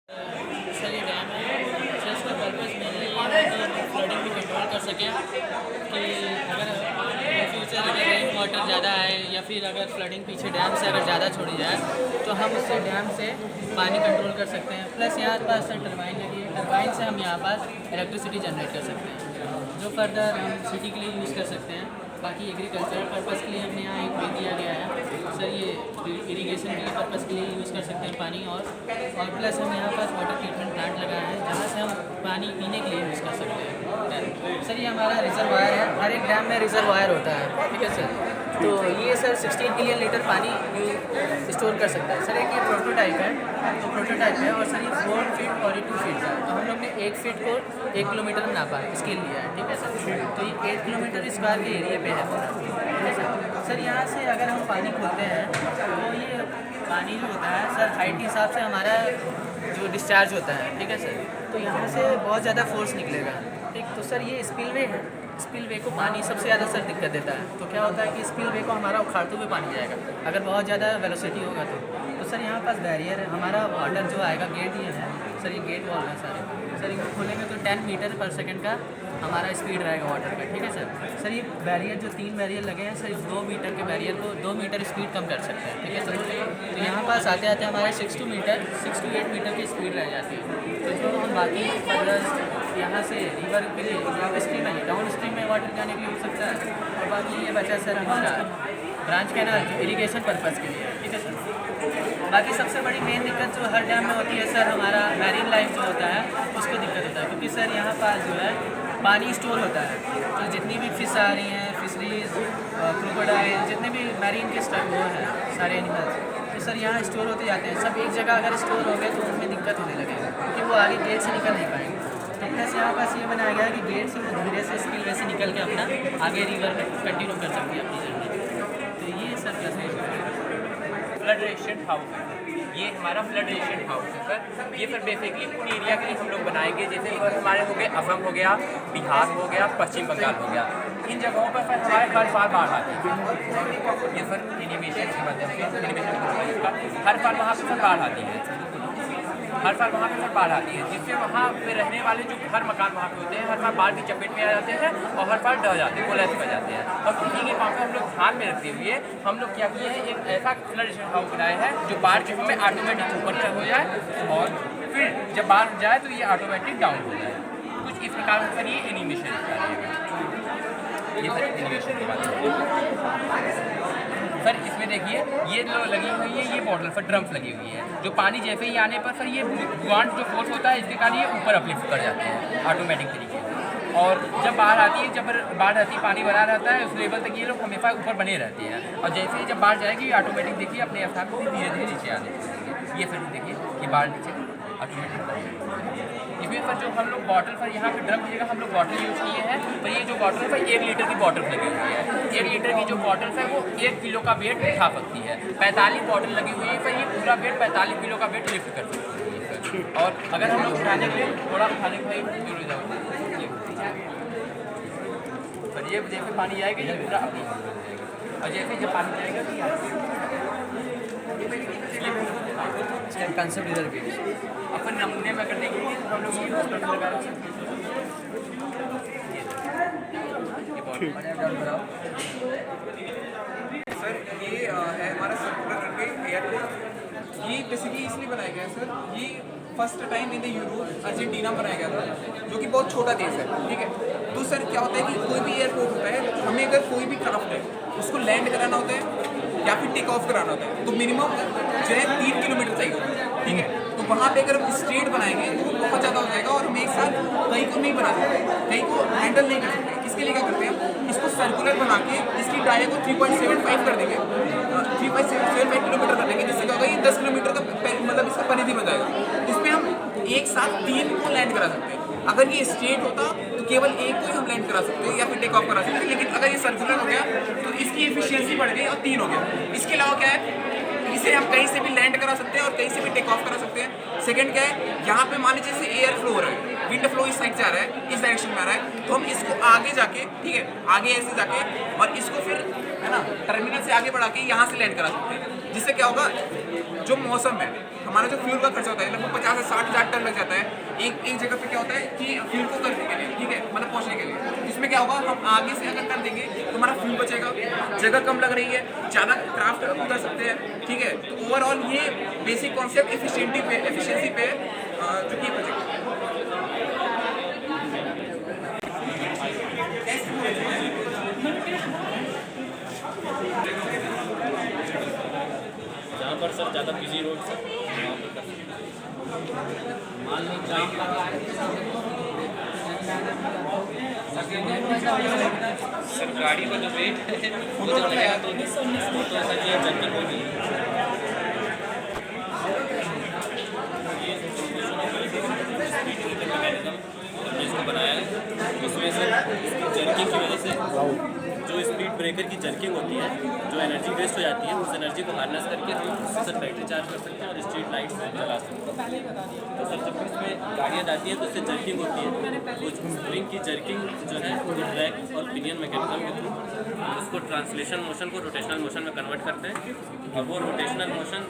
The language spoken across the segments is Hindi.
सर ये डैम है सर, इसका पर्पज़ मेनली ये है कि हम फ्लडिंग भी कंट्रोल कर सकें कि अगर इन फ्यूचर अगर रेन वाटर ज़्यादा आए या फिर अगर फ्लडिंग पीछे डैम से अगर ज़्यादा छोड़ी जाए तो हम उससे डैम से पानी कंट्रोल कर सकते हैं। प्लस यहाँ पास सर टरबाइन लगी है, टरबाइन से हम यहाँ पास इलेक्ट्रिसिटी जनरेट कर सकते हैं जो फर्दर हम सिटी के लिए यूज़ कर सकते हैं। बाकी एग्रीकल्चरल पर्पज़ के लिए हमने यहाँ एक वे दिया गया है सर, ये इरिगेशन के पर्पज़ के लिए यूज़ कर सकते हैं पानी। और प्लस हम यहाँ पास वाटर ट्रीटमेंट प्लांट लगाया है जहाँ से हम पानी पीने के लिए यूज़ कर सकते हैं। सर ये हमारा रिजर्वायर है, हर एक डैम में रिजर्वायर होता है, ठीक है सर। तो ये सर 16 मिलियन लीटर पानी स्टोर कर सकता है सर। एक ये प्रोटोटाइप है, तो प्रोटोटाइप है और सर ये 4 फीट और ये 2 फीट का है। तो हम लोग ने 1 फीट को 1 किलोमीटर में नापा है, स्केल लिया है, ठीक है सर। तो ये 8 किलोमीटर स्क्वायर के एरिया पे है पूरा, ठीक है सर। सर यहाँ से अगर हम पानी खोलते हैं तो ये पानी जो होता है सर हाइट के हिसाब से हमारा जो डिस्चार्ज होता है, ठीक है सर। तो यहाँ से बहुत ज़्यादा फोर्स निकलेगा, ठीक। तो सर ये स्पिलवे है, स्पिलवे को पानी सबसे ज़्यादा सर दिक्कत देता है। तो क्या होता है कि स्पिलवे को हमारा उखाड़ते हुए पानी जाएगा अगर बहुत ज़्यादा वेलोसिटी होगा तो सर यहाँ पास बैरियर है हमारा। वाटर जो आएगा गेट ये है सर, ये गेट वॉल है सारे सर। इनको खोलेंगे तो 10 मीटर पर सेकंड का हमारा स्पीड रहेगा वाटर का, ठीक है सर। सर ये बैरियर जो 3 बैरियर लगे हैं सर, इस 2 मीटर के बैरियर को 2 मीटर स्पीड कम कर सकते हैं, ठीक है सर। तो यहाँ पास आते आते हमारे 6 to 8 मीटर की स्पीड रह जाती है। तो जो हम बाकी यहाँ से रिवर के लिए डाउन स्ट्रीम में वाटर जाने के लिए हो सकता है। और बाकी ये बचा सर हमारा ब्रांच कैनाल इरिगेशन पर्पज़ के लिए, ठीक है सर। बाकी सबसे बड़ी मेन दिक्कत जो हर डैम में होती है सर, हमारा मैरीन लाइफ जो होता है उसको दिक्कत होता है, क्योंकि सर यहाँ पास जो है पानी स्टोर होता है। तो जितनी भी फिश आ रही हैं, फिशरीज, क्रोकोडाइल, जितने भी मैरीन के स्टफ वो हैं सारे एनिमल्स, तो सर यहाँ स्टोर होते जाते हैं। सब एक जगह अगर स्टोर हो गए तो उनमें दिक्कत होने लगेगी, क्योंकि वो आगे गेट से निकल नहीं पाएंगे। तो प्लस यहाँ पास ये बनाया गया है कि गेट से वो धीरे से स्पिलवे से निकल के अपना आगे रिवर में कंटिन्यू कर सकती है अपनी जर्नी। तो ये sir plus flood resistant house है। ये हमारा फ्लड रेजिस्टेंट हाउस है सर। ये सर बेसिकली उन एरिया के लिए हम लोग बनाएंगे जैसे हमारे हो गए असम हो गया, बिहार हो गया, पश्चिम बंगाल हो गया। इन जगहों पर सर हमारे हर साल बाढ़ आती है। ये सर एनिमेशन के माध्यम से हर साल वहाँ पर सर बाढ़ आती है, हर साल वहाँ पे सर बाढ़ आती है, जिससे वहाँ पे रहने वाले जो घर मकान वहाँ पे होते हैं हर साल बाढ़ की चपेट में आ जाते हैं और हर साल डह जाते हैं, कोलैप्स कर जाते हैं। और इसी के काम को हम लोग ध्यान में रखते हुए हम लोग क्या किए हैं, एक ऐसा फ्लड हाउस बनाया है जो बाढ़ के समय ऑटोमेटिक ऊपर हो जाए और फिर जब बाढ़ जाए तो ये ऑटोमेटिक डाउन हो जाए। कुछ इस प्रकार से ये एनिमेशन ये सर एनिमेशन के बाद सर इसमें देखिए ये जो लगी हुई है ये बॉटल पर ड्रम्स लगी हुई है, जो पानी जैसे ही आने पर सर ये बुआंट जो फोर्स होता है इसके कारण ये ऊपर अपलिफ्ट कर जाते हैं ऑटोमेटिक तरीके से। और जब बाढ़ आती है, जब बाढ़ आती है पानी बना रहता है उस लेवल तक ये लोग हमेशा ऊपर बने रहते हैं। और जैसे ही जब बाढ़ जाएगी ऑटोमेटिक देखिए अपने स्थान को धीरे धीरे नीचे आने लगेंगे। ये सर देखिए ये बाढ़ नीचे ऑटोमेटिक। इसमें पर जो हम लोग बॉटल पर यहाँ पे ड्रम की जगह हम लोग बॉटल यूज़ किए हैं, तो ये जो बॉटल है 1 लीटर की बॉटल लगी हुई है। 1 लीटर की जो बॉटल है वो 1 किलो का वेट उठा सकती है। 45 बॉटल लगी हुई है, पर ये पूरा वेट 45 किलो का वेट लिफ्ट कर सकती है। और अगर हम लोग उठाने के लिए थोड़ा उठाने के लिए पर ये जैसे पानी जाएगा ये पूरा अपनी और जैसे जब पानी जाएगा इसका कंसेप्ट इधर भी अपन नमूने में अगर देखेंगे तो हम लोग ये लगा रहे सर। ये है हमारा सर्कुलर रनवे एयरपोर्ट। ये बेसिकली इसलिए बनाया गया है सर, ये first time in the Europe Argentina बनाया गया था, जो कि बहुत छोटा देश है, ठीक है। तो सर क्या होता है कि कोई भी एयरपोर्ट होता है, हमें अगर कोई भी क्राफ्ट है उसको लैंड कराना होता है या फिर टेक ऑफ कराना होता है, तो मिनिमम जो है 3 किलोमीटर चाहिए होता है, ठीक है। तो वहाँ पे अगर हम स्ट्रेट बनाएंगे तो वो बहुत ज़्यादा हो जाएगा और हम एक साथ कहीं को नहीं बना सकते, कहीं को हैंडल नहीं कर सकते। इसके लिए क्या करते हैं, इसको सर्कुलर बना के इसकी डाया को 3.75 कर देंगे, 3.75 किलोमीटर कर देंगे, जिससे क्या होगा ये 10 किलोमीटर का मतलब इसका परिधि बन जाएगा। इसमें हम एक साथ 3 को लैंड करा सकते हैं। अगर ये स्ट्रेट होता तो केवल एक को ही हम लैंड करा सकते हैं या फिर टेक ऑफ करा सकते हैं, लेकिन अगर ये सर्कुलर हो गया तो इसकी एफिशिएंसी बढ़ गई और 3 हो गया। इसके अलावा क्या है, इसे हम कहीं से भी लैंड करा सकते हैं और कहीं से भी टेक ऑफ करा सकते हैं। सेकंड क्या है, यहाँ पे मान लीजिए जैसे एयर फ्लो हो रहा है, विंड फ्लो इस साइड से आ रहा है, इस डायरेक्शन में आ रहा है, तो हम इसको आगे जाके, ठीक है, आगे ऐसे जाके और इसको फिर है ना टर्मिनल से आगे बढ़ा के यहाँ से लैंड करा सकते हैं। जिससे क्या होगा, जो मौसम है, हमारा जो फ्यूल का खर्चा होता है लगभग 50 से 60 हज़ार टन लग जाता है एक जगह पे क्या होता है कि फ्यूल को करने के लिए, ठीक है, मतलब पहुँचने के लिए। इसमें क्या होगा, हम आगे से अगर कर देंगे तो हमारा फ्यूल बचेगा, जगह कम लग रही है, ज़्यादा क्राफ्ट कर सकते हैं, ठीक है। तो ओवरऑल ये बेसिक कॉन्सेप्ट एफिशिएंसी पे जो कि प्रोजेक्ट जहाँ पर सर ज़्यादा बिजी रोड सर वहाँ पर कर सकते हैं। मान लो जाम लगा है सर, गाड़ी का जो वेट है वो ज़्यादा है तो सर ये जर्किंग होगी। इसको बनाया है इसमें सर जर्किंग की वजह से जो स्पीड ब्रेकर की जर्किंग होती है, जो एनर्जी वेस्ट हो जाती है, उस एनर्जी को हार्नेस करके हम उससे सर बैटरी चार्ज कर सकते हैं और स्ट्रीट लाइट्स चला सकते हैं। तो सर जब इसमें गाड़ियाँ जाती हैं तो उससे जर्किंग होती है, तो स्प्रिंग की जर्किंग जो है वो ट्रैक और पिनियन मैकेनिज्म के थ्रू उसको ट्रांसलेशन मोशन को रोटेशनल मोशन में कन्वर्ट करते हैं, और वो रोटेशनल मोशन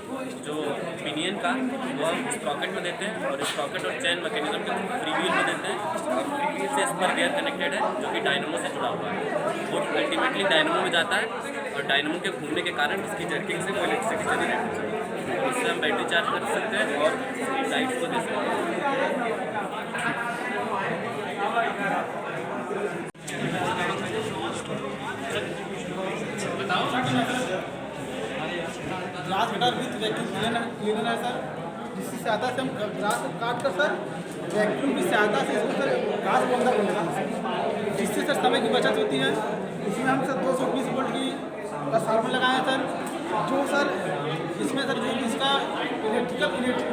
जो पिनियन का वो हम स्प्रॉकेट में देते हैं और स्प्रॉकेट और चैन मैकेनिज्म के थ्रू फ्री व्हील में देते हैं, और फ्री व्हील से स्पर गियर कनेक्टेड है जो कि डायनमो से जुड़ा हुआ है। वो अल्टीमेटली डायनमो में जाता है और डायनमो के घूमने के कारण उसकी जर्किंग से वो इलेक्ट्रिसिटी जनरेट होती है, और उससे हम बैटरी चार्ज कर सकते हैं और स्ट्रीट लाइट्स को दे सकते हैं। Grass cutter with vacuum cleaner है सर, जिसकी सहायता से हम ग्रास को काट कर सर वैक्यूम की सहायता से इसको सर घास को अंदर कर लेते हैं, जिससे सर समय की बचत होती है। इसमें हम सर 220 वोल्ट की ट्रांसफार्मर लगाए हैं सर, जो सर इसमें सर जो इसका इलेक्ट्रिक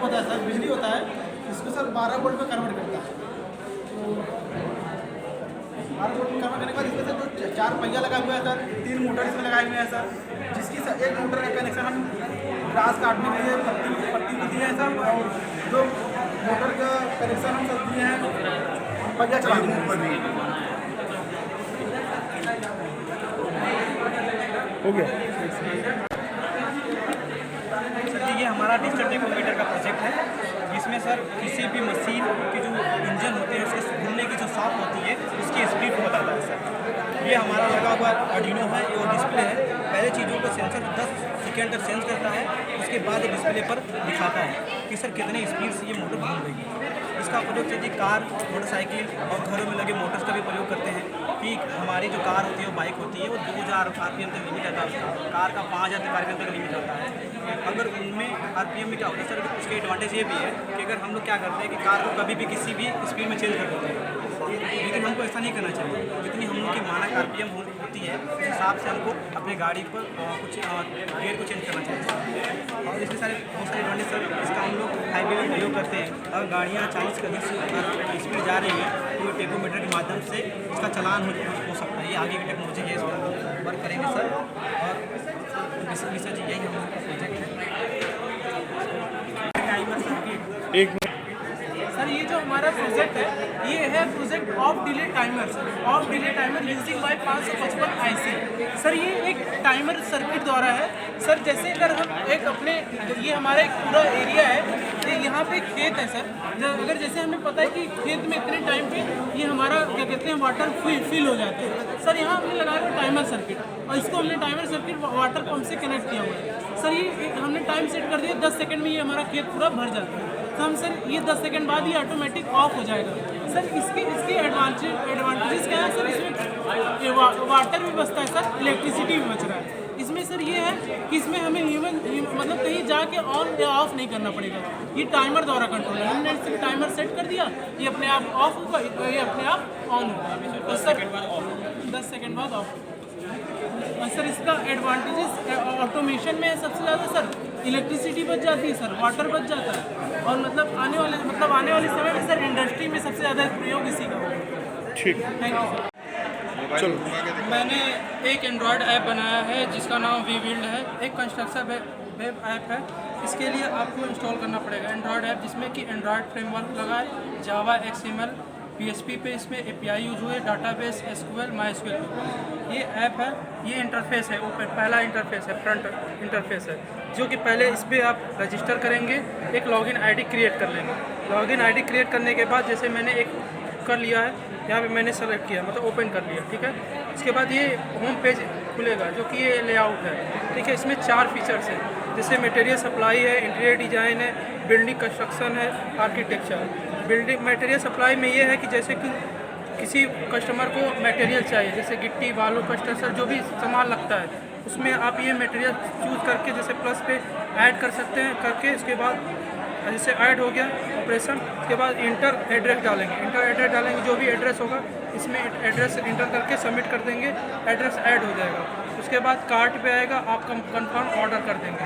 होता है सर, बिजली होता है, इसको सर 12 वोल्ट में कन्वर्ट करता है। तो 12 वोल्ट में कन्वर्ट करने के बाद इसमें सर जो 4 पहिया लगा हुआ है सर, 3 मोटर इसमें लगाए हुए हैं सर, जिसकी सर एक मोटर का कनेक्शन हम ग्रास काटने के लिए पत्ती को दिए हैं सर, और जो मोटर का कनेक्शन हम सब दिए हैं पहिया चलाने के। हो गया सर जी, ये हमारा डिजिटल टेकोमीटर का प्रोजेक्ट है, जिसमें सर किसी भी मशीन की जो इंजन होते हैं उसके घूमने की जो शाफ्ट होती है उसकी स्पीड को बताता है सर। ये हमारा लगा हुआ आर्डिनो है, ये डिस्प्ले है, पहले चीज़ों को सेंसर 10 सेकेंड तक सेंस करता है, उसके बाद ये डिस्प्ले पर दिखाता है कि सर कितने स्पीड से ये मोटर घूम रही है। इसका प्रयोग सर जी कार, मोटरसाइकिल और घरों में लगे मोटर्स का भी प्रयोग करते हैं कि हमारी जो कार होती है, वो बाइक होती है, वो 2000 RPM तक लिमिट आता है उसका, कार का 5000 RPM तक लिमिट आता है। अगर उनमें RPM में क्या होता है सर, उसके एडवांटेज ये भी है कि अगर हम लोग क्या करते हैं कि कार को कभी भी किसी भी स्पीड में चेंज कर देते हैं, लेकिन हमको ऐसा नहीं करना चाहिए। जितनी हम लोग की मानक RPM होती है उस हिसाब से हमको अपने गाड़ी पर कुछ गियर को चेंज करना चाहिए। और इसके सारे बहुत सारे एडवांटेज सर, इसका हम लोग हाईवे में प्रयोग करते हैं। अगर गाड़ियाँ 40 के अधिक स्पीड जा रही हैं तो टेकोमीटर के माध्यम से इसका चालान हो सकता है। ये आगे की टेक्नोलॉजी है, इस पर वर्क करेंगे सर। और बेसिकली सर जी यही हमारा प्रोजेक्ट है। टाइमर सर्किट सर, ये जो हमारा प्रोजेक्ट है, ये है project of delay timer sir, of delay timer using by 555 IC। Sir ये एक टाइमर सर्किट द्वारा है सर। जैसे अगर हम एक अपने, ये हमारा एक पूरा एरिया है, ये यहाँ पे खेत है सर, अगर जैसे हमें पता है कि खेत में इतने टाइम पे ये हमारा क्या कहते हैं वाटर फिल हो जाते हैं सर, यहाँ हमने लगाया हुआ टाइमर सर्किट, और इसको हमने टाइमर सर्किट वाटर पंप से कनेक्ट किया हुआ है सर। ये हमने टाइम सेट कर दिया, 10 सेकेंड में ये हमारा खेत पूरा भर जाता है। तो हम सर ये 10 सेकंड बाद ही ऑटोमेटिक ऑफ हो जाएगा सर। इसके एडवांटेजेस क्या है सर, इसमें वाटर भी बचता है सर, इलेक्ट्रिसिटी भी बच रहा है इसमें सर। ये है कि इसमें हमें मतलब कहीं जाके ऑन या ऑफ नहीं करना पड़ेगा, ये टाइमर द्वारा कंट्रोल है। हमने सिर्फ टाइमर सेट कर दिया, ये अपने आप ऑफ होगा, ये अपने आप ऑन होगा, तो सर 10 सेकंड बाद ऑफ। और सर इसका एडवांटेजेस ऑटोमेशन में है सबसे ज़्यादा सर, इलेक्ट्रिसिटी बच जाती है सर, वाटर बच जाता है, और मतलब आने वाले समय में सर इंडस्ट्री में सबसे ज़्यादा प्रयोग इसी का होगा। ठीक, थैंक यू सर। मैंने एक एंड्रॉयड ऐप बनाया है जिसका नाम वीविल्ड है, एक कंस्ट्रक्शन वेब ऐप है। इसके लिए आपको इंस्टॉल करना पड़ेगा एंड्रॉयड ऐप, जिसमें कि एंड्रॉयड फ्रेमवर्क लगा है, जावा, XML, PHP पे इसमें API यूज हुए, डाटाबेस, SQL, MySQL। ये ऐप है, ये इंटरफेस है, ऊपर पहला इंटरफेस है, फ्रंट इंटरफेस है। जो कि पहले इस पर आप रजिस्टर करेंगे, एक लॉगिन आईडी क्रिएट कर लेंगे। लॉगिन आईडी क्रिएट करने के बाद जैसे मैंने एक कर लिया है, यहाँ पे मैंने सेलेक्ट किया, मतलब ओपन कर लिया, ठीक है। इसके बाद ये होम पेज खुलेगा जो कि ये लेआउट है, ठीक है। इसमें 4 फीचर्स हैं, जैसे मटेरियल सप्लाई है, इंटीरियर डिज़ाइन है, बिल्डिंग कंस्ट्रक्शन है, आर्किटेक्चर। बिल्डिंग मटेरियल सप्लाई में ये है कि जैसे कि किसी कस्टमर को मटेरियल चाहिए, जैसे गिट्टी, बालू, कंस्ट्रक्शन, जो भी सामान लगता है उसमें आप ये मटेरियल चूज़ करके जैसे प्लस पे ऐड कर सकते हैं। करके इसके बाद जैसे ऐड हो गया ऑपरेशन, उसके बाद इंटर एड्रेस डालेंगे। इंटर एड्रेस डालेंगे, जो भी एड्रेस होगा इसमें एड्रेस इंटर करके सबमिट कर देंगे, एड्रेस ऐड हो जाएगा। उसके बाद कार्ट पे आएगा, आप कंफर्म ऑर्डर कर देंगे।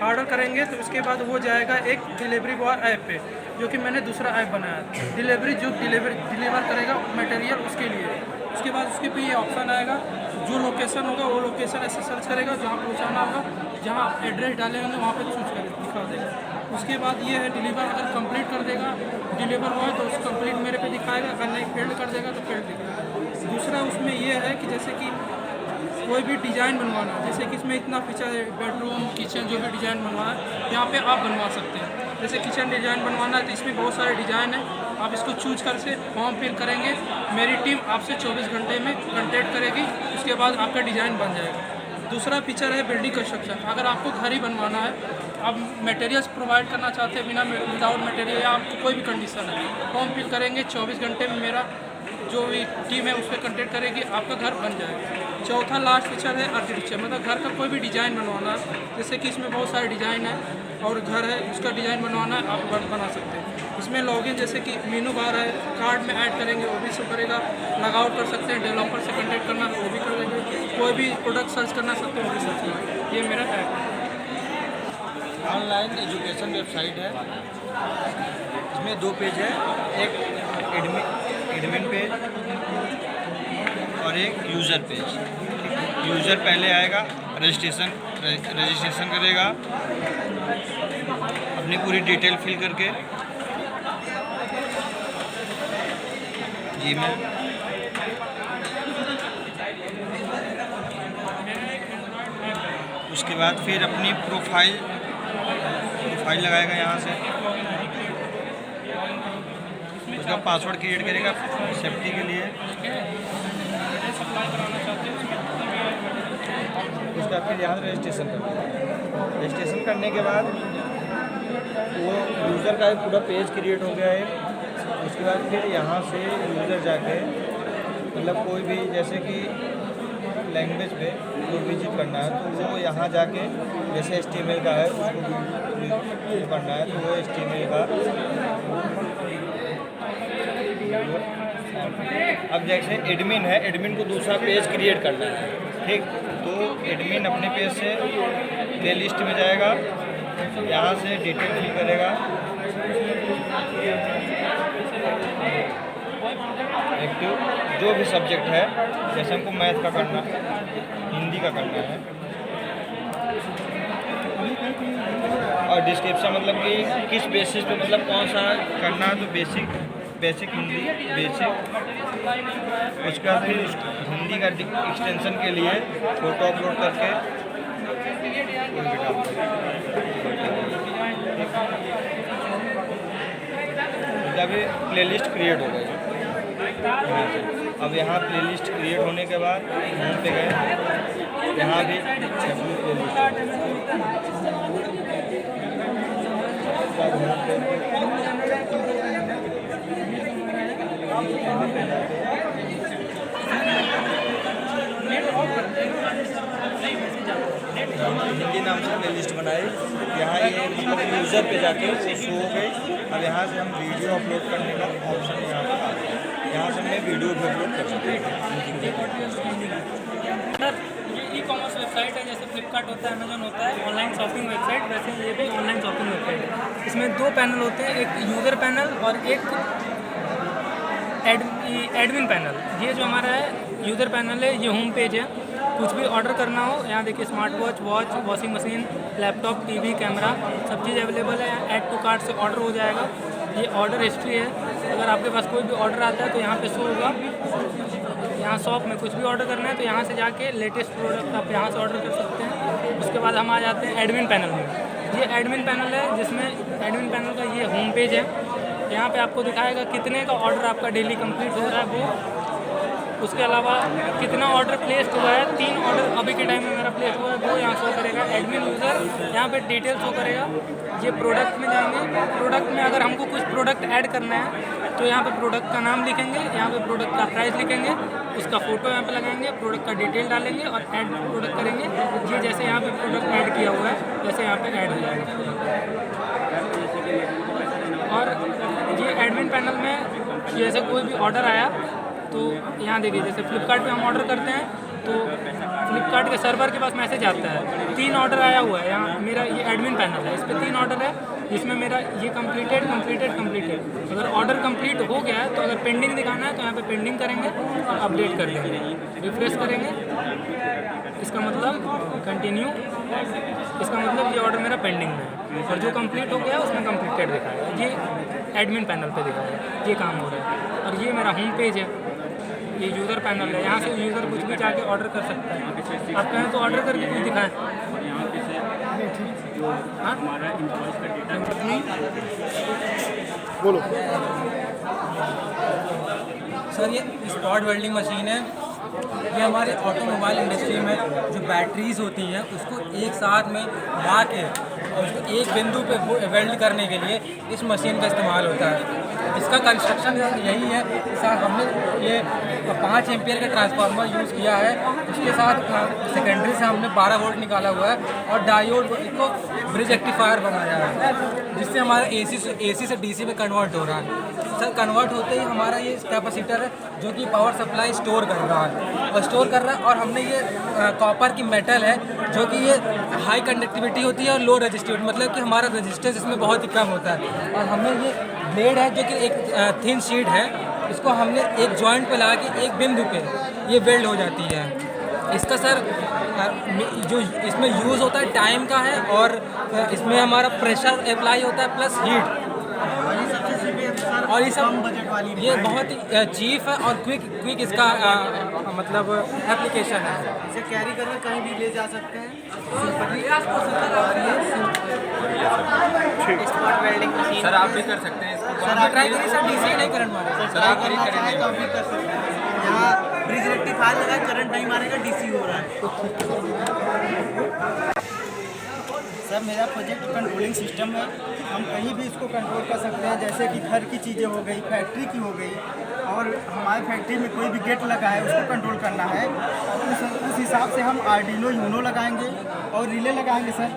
ऑर्डर करेंगे तो उसके बाद वो जाएगा एक डिलीवरी बॉय ऐप पे, जो कि मैंने दूसरा ऐप बनाया। डिलीवर करेगा मटेरियल उसके लिए। उसके बाद उसके पे ये ऑप्शन आएगा, जो लोकेशन होगा वो लोकेशन ऐसे सर्च करेगा, जहाँ पहुँचाना होगा, जहाँ एड्रेस डालेंगे वहाँ पे चूज कर दिखा देगा। उसके बाद ये है डिलीवर अगर कंप्लीट कर देगा डिलीवर हुआ तो उस कंप्लीट मेरे पे दिखाएगा, अगर नहीं फेल्ड कर देगा तो फेल्ड दिखाएगा। दूसरा उसमें ये है कि जैसे कि कोई भी डिज़ाइन बनवाना, जैसे कि इसमें इतना फीचर है, बेडरूम, किचन, जो भी डिज़ाइन बनवाना है यहाँ पे आप बनवा सकते हैं। जैसे किचन डिज़ाइन बनवाना है तो इसमें बहुत सारे डिज़ाइन हैं, आप इसको चूज कर से फॉर्म फिल करेंगे, मेरी टीम आपसे 24 घंटे में कांटेक्ट करेगी, उसके बाद आपका डिज़ाइन बन जाएगा। दूसरा फीचर है बिल्डिंग कंस्ट्रक्शन। अगर आपको घर ही बनवाना है, आप मटेरियल्स प्रोवाइड करना चाहते हैं बिना विदाउट मटेरियल, या आपको कोई भी कंडीशन है, फॉर्म फिल करेंगे, 24 घंटे में मेरा जो भी टीम है उस पर कांटेक्ट करेगी, आपका घर बन जाएगा। चौथा लास्ट फीचर है आर्किटेक्चर, मतलब घर का कोई भी डिज़ाइन बनवाना है, जैसे कि इसमें बहुत सारे डिज़ाइन है और घर है उसका डिज़ाइन बनवाना है, आप बना सकते हैं। इसमें लॉगिन जैसे कि मेनू बार है, कार्ड में ऐड करेंगे वो भी सब करेगा, लॉगआउट कर सकते हैं, डेवलपर से कांटेक्ट करना है वो भी कर देंगे, कोई भी प्रोडक्ट सर्च करना सकते हैं वो भी सर्च करेंगे। ये मेरा ऐप है। ऑनलाइन एजुकेशन वेबसाइट है, इसमें 2 पेज है, एक एडमिन पेज और एक यूज़र पेज। यूज़र पहले आएगा, रजिस्ट्रेशन करेगा अपनी पूरी डिटेल फिल करके, जीमेल, उसके बाद फिर अपनी प्रोफाइल लगाएगा यहाँ से, उसका पासवर्ड क्रिएट करेगा सेफ्टी के लिए, उसका फिर यहाँ रजिस्ट्रेशन करेगा। रजिस्ट्रेशन करने के बाद वो यूज़र का एक पूरा पेज क्रिएट हो गया है। उसके बाद फिर यहाँ से यूज़र जाके मतलब कोई भी जैसे कि लैंग्वेज पे जो विजिट करना है तो वो यहाँ जाके जैसे HTML का है उसको करना है तो वो HTML का, अब जैसे एडमिन है, एडमिन को दूसरा पेज क्रिएट करना है, ठीक, तो एडमिन अपने पेज से प्ले लिस्ट में जाएगा, यहाँ से डिटेल फिल करेगा, एक्टिव जो भी सब्जेक्ट है, जैसे हमको मैथ का करना है, हिंदी का करना है, और डिस्क्रिप्शन मतलब कि किस बेसिस पे मतलब कौन सा करना है, तो बेसिक हिंदी, बेसिक, उसका फिर हिंदी का एक्सटेंशन के लिए फ़ोटो अपलोड करके अभी प्लेलिस्ट क्रिएट हो गई। अब यहाँ प्लेलिस्ट क्रिएट होने के बाद होम पे गए, यहाँ भी अपनी हिंदी नाम से प्ले लिस्ट बनाई, यहाँ ये मतलब यूज़र पे जाके शो हो गई। अब यहाँ से हम वीडियो अपलोड करने का ऑप्शन यहाँ पर आ गया, यहाँ से मैं वीडियो भी अपलोड कर सकते हैं। सर ये ई-कॉमर्स वेबसाइट है, जैसे फ्लिपकार्ट होता है, अमेजन होता है, ऑनलाइन शॉपिंग वेबसाइट, वैसे ये भी ऑनलाइन शॉपिंग वेबसाइट है। इसमें 2 पैनल होते हैं, एक यूज़र पैनल और एक एडमिन पैनल। ये जो हमारा है यूज़र पैनल है, ये होम पेज है। कुछ भी ऑर्डर करना हो, यहाँ देखिए smart watch, washing machine, laptop, TV, camera, सब चीज़ अवेलेबल है। ऐड टू कार्ट से ऑर्डर हो जाएगा। ये ऑर्डर हिस्ट्री है, अगर आपके पास कोई भी ऑर्डर आता है तो यहाँ पे शो होगा। यहाँ शॉप में कुछ भी ऑर्डर करना है तो यहाँ से जाके लेटेस्ट प्रोडक्ट आप यहाँ से ऑर्डर कर सकते हैं। उसके बाद हम आ जाते हैं एडमिन पैनल में। ये एडमिन पैनल है जिसमें एडमिन पैनल का ये होम पेज है। यहाँ पे आपको दिखाएगा कितने का ऑर्डर आपका डेली कंप्लीट हो रहा है वो, उसके अलावा कितना ऑर्डर प्लेस हुआ है। 3 ऑर्डर अभी के टाइम में मेरा प्लेस हुआ है वो यहाँ शो करेगा। एडमिन यूज़र यहाँ पे डिटेल शो करेगा। ये प्रोडक्ट में जाएंगे, प्रोडक्ट में अगर हमको कुछ प्रोडक्ट ऐड करना है तो यहाँ पे प्रोडक्ट का नाम लिखेंगे, यहाँ पे प्रोडक्ट का प्राइस लिखेंगे, उसका फ़ोटो यहाँ पे लगाएंगे, प्रोडक्ट का डिटेल डालेंगे और ऐड प्रोडक्ट करेंगे। ये जैसे यहाँ पे प्रोडक्ट ऐड किया हुआ है वैसे यहाँ पे ऐड हो जाएगा। और ये एडमिन पैनल में जैसे कोई भी ऑर्डर आया तो यहाँ देखिए, जैसे फ्लिपकार्ट पे हम ऑर्डर करते हैं तो फ्लिपकार्ट के सर्वर के पास मैसेज आता है 3 ऑर्डर आया हुआ है। यहाँ मेरा ये एडमिन पैनल है, इस पर 3 ऑर्डर है, जिसमें मेरा ये कंप्लीटेड। अगर ऑर्डर कंप्लीट हो गया है तो अगर पेंडिंग दिखाना है तो यहाँ पे पेंडिंग करेंगे और अपडेट कर देंगे, रिफ्रेश करेंगे, इसका मतलब कंटिन्यू, इसका मतलब ये ऑर्डर मेरा पेंडिंग में है। और जो कंप्लीट हो गया है उसमें कंप्लीटेड दिखाएगा। ये एडमिन पैनल पे दिखाएगा, ये काम हो रहा है। और ये मेरा होम पेज है, ये यूज़र पैनल है, यहाँ से यूज़र कुछ भी जाके ऑर्डर कर सकता है। आप कहें तो ऑर्डर करके कुछ दिखाएं। हाँ बोलो सर, ये स्पॉट वेल्डिंग मशीन है। ये हमारे ऑटोमोबाइल इंडस्ट्री में जो बैटरीज होती हैं उसको एक साथ में ला के और उसको एक बिंदु पे वेल्ड करने के लिए इस मशीन का इस्तेमाल होता है। इसका कंस्ट्रक्शन यही है। साथ हमने ये 5 एम्पियर का ट्रांसफार्मर यूज़ किया है, उसके साथ सेकेंडरी से हमने 12 वोल्ट निकाला हुआ है और डायोड को ब्रिज रेक्टिफायर बनाया है, जिससे हमारा एसी से डीसी में कन्वर्ट हो रहा है। सर, कन्वर्ट होते ही हमारा ये कैपेसिटर है जो कि पावर सप्लाई स्टोर कर रहा है और हमने ये कॉपर की मेटल है जो कि ये हाई कंडक्टिविटी होती है और लो रेजिस्टिविटी, मतलब कि हमारा रेजिस्टेंस इसमें बहुत ही कम होता है। और हमने ये ब्लेड है जो कि एक थिन शीट है, इसको हमने एक जॉइंट पे लगा के एक बिंदु पे ये वेल्ड हो जाती है। इसका सर जो इसमें यूज़ होता है टाइम का है और इसमें हमारा प्रेशर अप्लाई होता है प्लस हीट। और ये सब ये बहुत ही चीप है और क्विक इसका मतलब एप्लीकेशन है। इसे कैरी करके कहीं भी ले जा सकते हैं। स्पॉट वेल्डिंग मशीन सर आप भी कर सकते हैं इसको। सर ट्राई करिए सर, डीसी नहीं करंट मारेगा। सर आप करिए करेंगे। तो भी कर सकते हैं। यहाँ ब्रिज रेक्टिफायर लगा, करंट नहीं मारेगा, डीसी हो रहा है। सर, मेरा प्रोजेक्ट कंट्रोलिंग सिस्टम है। हम कहीं भी इसको कंट्रोल कर सकते हैं, जैसे कि घर की चीज़ें हो गई, फैक्ट्री की हो गई, और हमारे फैक्ट्री में कोई भी गेट लगा है उसको कंट्रोल करना है। उस हिसाब से हम आर्डिनो यूनो लगाएंगे और रिले लगाएंगे। सर,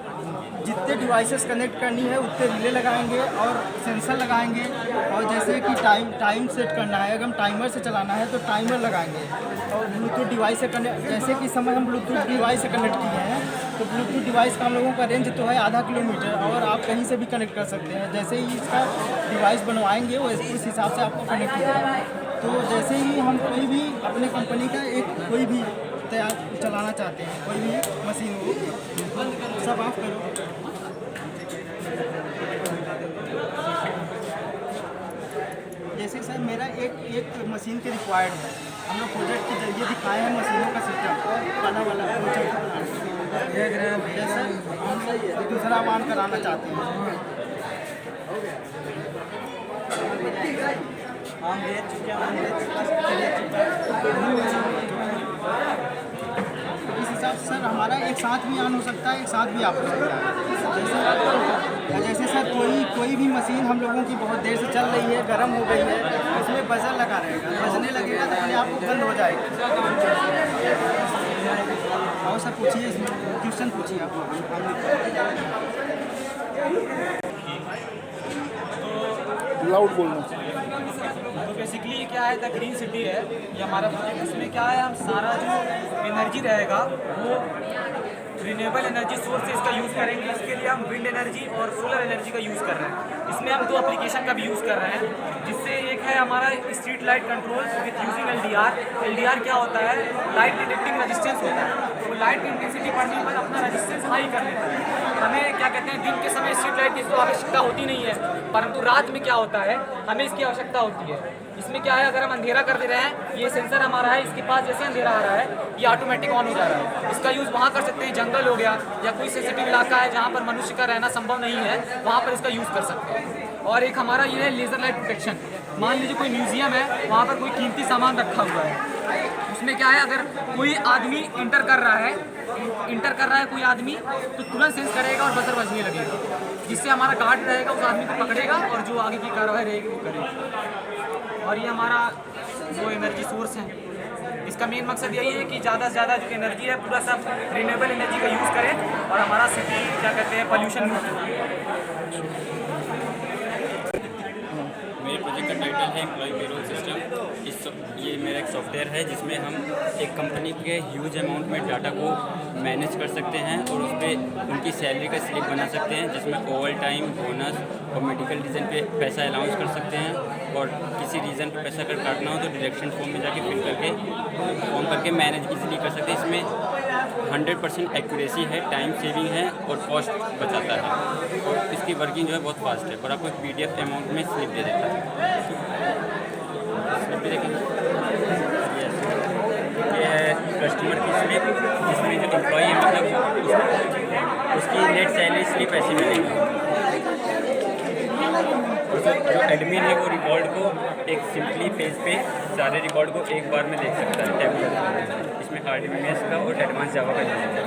जितने डिवाइसेस कनेक्ट करनी है उतने रिले लगाएंगे और सेंसर लगाएंगे। और जैसे कि टाइम सेट करना है, अगर हम टाइमर से चलाना है तो टाइमर लगाएंगे। और ब्लूटूथ डिवाइस से कनेक्ट, जैसे कि समय हम ब्लूटूथ डिवाइस से कनेक्ट किए हैं तो ब्लूटूथ डिवाइस का हम लोगों का रेंज तो है आधा किलोमीटर, और आप कहीं से भी कनेक्ट कर सकते हैं। जैसे ही इसका डिवाइस बनवाएंगे वो इस हिसाब से आपको कनेक्ट होगा। तो जैसे ही हम कोई भी अपने कंपनी का कोई भी तैयार चलाना चाहते हैं, कोई भी मशीन हो, सब आप करो। जैसे सर, मेरा एक मशीन के रिक्वायर्ड है। हम लोग प्रोजेक्ट के जरिए दिखाए हैं मशीनों का सिस्टम वाला जैसे हम दूसरा मान कराना चाहते हैं। इस हिसाब से सर हमारा एक साथ भी ऑन हो सकता है, एक साथ भी ऑफ हो सकता है। जैसे सर कोई भी मशीन हम लोगों की बहुत देर से चल रही है, गर्म हो गई है, उसमें बजर लगा रहेगा, बजने लगेगा तो अपने आप को बंद हो जाएगा। और सर पूछिए, इसमें क्वेश्चन पूछिए आप। लाउड बोलना। तो बेसिकली ये क्या है, द ग्रीन सिटी है ये हमारा प्रोजेक्ट। इसमें क्या है, हम सारा जो एनर्जी रहेगा वो रिन्यूएबल एनर्जी सोर्स से इसका यूज़ करेंगे। इसके लिए हम विंड एनर्जी और सोलर एनर्जी का यूज़ कर रहे हैं। इसमें हम 2 एप्लीकेशन का भी यूज़ कर रहे हैं, जिससे एक है हमारा street light control with using LDR क्या होता है, लाइट डिटेक्टिंग रेजिस्टेंस होता है। तो लाइट की इंटेंसिटी बढ़ने पर अपना रेजिस्टेंस हाई कर लेता है। हमें क्या कहते हैं, दिन के समय स्ट्रीट लाइट की तो आवश्यकता होती नहीं है, परंतु रात में क्या होता है, हमें इसकी आवश्यकता होती है। इसमें क्या है, अगर हम अंधेरा कर दे रहे हैं, ये सेंसर हमारा है, इसके पास जैसे अंधेरा आ रहा है ये ऑटोमेटिक ऑन हो जा रहा है। इसका यूज़ वहाँ कर सकते हैं, जंगल हो गया या कोई सेंसिटिव इलाका है जहाँ पर मनुष्य का रहना संभव नहीं है, वहाँ पर इसका यूज़ कर सकते हैं। और एक हमारा ये है लेज़र लाइट प्रोटेक्शन। मान लीजिए कोई म्यूजियम है, वहाँ पर कोई कीमती सामान रखा हुआ है, उसमें क्या है, अगर कोई आदमी इंटर कर रहा है कोई आदमी, तो तुरंत सेंस करेगा और बजर बजने लगेगा, जिससे हमारा गार्ड रहेगा उस आदमी को पकड़ेगा और जो आगे की कार्रवाई रहेगी वो करेगा। और ये हमारा जो एनर्जी सोर्स है, इसका मेन मकसद यही है कि ज़्यादा से ज़्यादा जो एनर्जी है पूरा सब रिन्यूएबल एनर्जी का यूज़ करें और हमारा सिटी क्या कहते हैं पोल्यूशन मुक्त हो। मेरे प्रोजेक्ट का टाइटल है एम्प्लॉय पेरोल सिस्टम। ये मेरा एक सॉफ्टवेयर है जिसमें हम एक कंपनी के ह्यूज अमाउंट में डाटा को मैनेज कर सकते हैं और उस पर उनकी सैलरी का स्लिप बना सकते हैं, जिसमें ओवर टाइम, बोनस और मेडिकल रीज़न पे पैसा अलाउंस कर सकते हैं। और किसी रीज़न पे पैसा अगर काटना हो तो डायरेक्शन फॉर्म में जाके फिल करके मैनेज इजीली कर सकते हैं। इसमें 100% एक्यूरेसी है, टाइम सेविंग है और कॉस्ट बचाता है। और इसकी वर्किंग जो है बहुत फास्ट है और आपको एक PDF अमाउंट में स्लिप दे देता है। स्लिप भी देखेंगे, ये है कस्टमर की स्लिप, जिसमें जो एम्प्लॉई है मतलब उसकी नेट सैलरी स्लिप ऐसी मिलेगी। और जो एडमिन है वो रिकॉर्ड को एक सिंपली पेज पे सारे रिकॉर्ड को एक बार में देख सकता है टैब। इसमें RDBMS का और एडवांस जावा का यूज़ है।